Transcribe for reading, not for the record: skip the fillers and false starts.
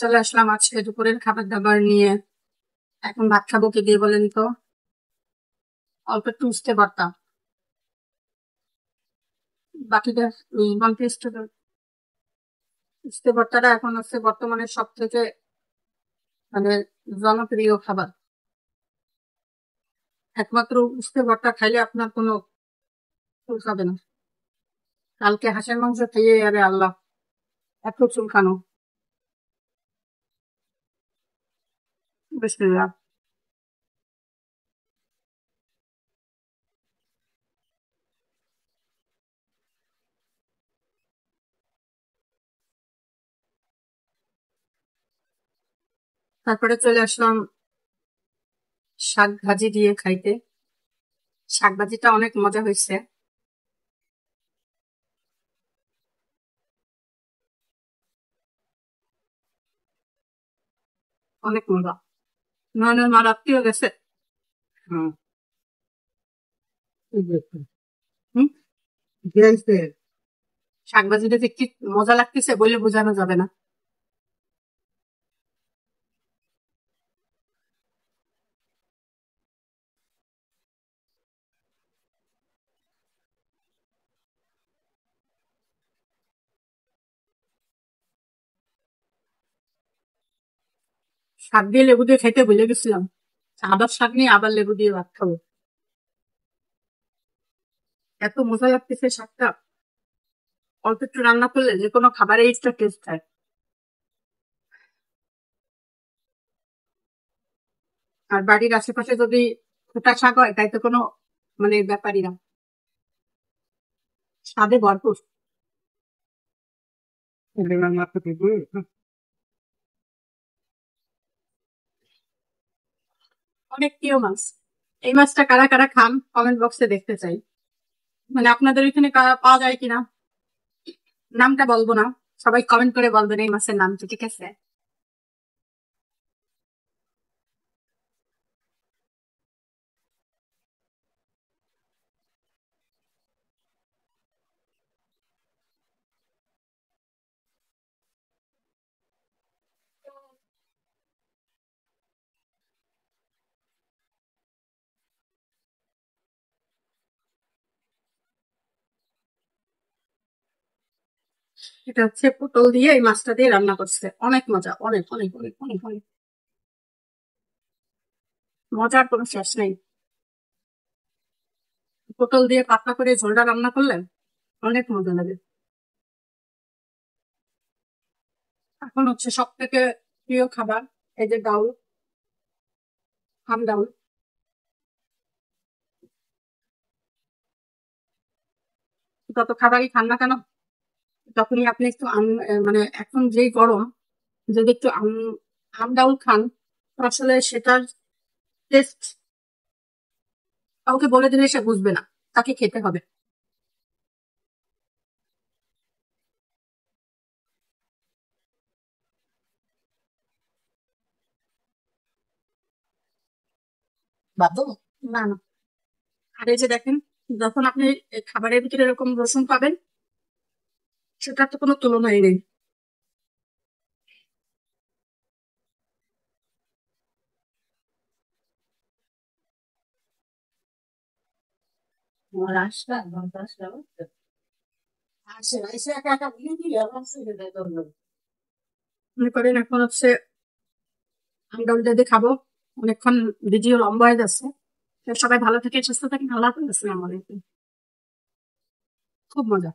চলে আসলাম আজকে দুপুরের খাবার দাবার নিয়ে। এখন ভাত খাবো কি দিয়ে বলেন তো? অল্প একটু উঠতে পারতাম, বাকিটা নন টেস্ট। উঠতে ভর্তাটা এখন হচ্ছে বর্তমানে সব থেকে মানে জনপ্রিয় খাবার। একমাত্র উঠতে ভর্তা খাইলে আপনার কোনো চুল খাবে না। কালকে হাঁসের মাংস খেয়ে আরে আল্লাহ, এত চুলকানো! বিসমিল্লাহ। তারপরে চলে আসলাম শাক ভাজি দিয়ে খাইতে। শাক ভাজিটা অনেক মজা হয়েছে। অনেক মজা। নয়নের মা রাত্রিও গেছে। হুম। হুম। শাক ভাজিটা যে কি মজা লাগতেছে বলে বোঝানো যাবে না। শাক দিয়ে লেবু দিয়ে খাইতে ভুলে গেছিলাম। আবার শাক নিয়ে আবার লেবু দিয়ে ভাত খাবো। এত মজা লাগতেছে শাকটা। অল্প একটু রান্না করলে যে কোনো খাবারে এক্সট্রা টেস্ট হয়। আর বাড়ির আশেপাশে যদি খোটা শাক হয় তাই তো কোনো ব্যাপারই না। স্বাদে ভরপুর। অনেক প্রিয় মাছ। এই মাছটা কারা কারা খান কমেন্ট বক্সে দেখতে চাই। আপনাদের এখানে পাওয়া যায় কিনা। নামটা বলবো না, সবাই কমেন্ট করে বলবেন এই মাছের নামটা, ঠিক আছে? এটা হচ্ছে পটল দিয়ে এই মাছটা দিয়ে রান্না করছে, অনেক মজা, অনেক অনেক অনেক অনেক অনেক মজার কোনো শেষ নেই। পটল দিয়ে পাতলা করে ঝোলটা রান্না করলেন, অনেক মজা লাগে। এখন হচ্ছে সব থেকে প্রিয় খাবার, এই যে ডাউল, হাম ডাউল। যত খাবারই খান না কেন, তখনই আপনি একটু এখন যেই গরম, যদি একটু হাম ডাউল খান, তো আসলে সেটার টেস্ট কাউকে বলে দিলে সে বুঝবে না, তাকে খেতে হবে। বাধ্য। না না। আর এই যে দেখেন, যখন আপনি এই খাবারের ভিতরে এরকম রসুন পাবেন, সেটার তো কোনো তুলনাই নেই। মনে করেন এখন হচ্ছে আমরা যদি খাবো, অনেকক্ষণ ভিডিও লম্বা হয়ে যাচ্ছে। তো সবাই ভালো থাকে, সুস্থ থাকেন, আল্লাহ হাফেজ, আসসালামু আলাইকুম। খুব মজা।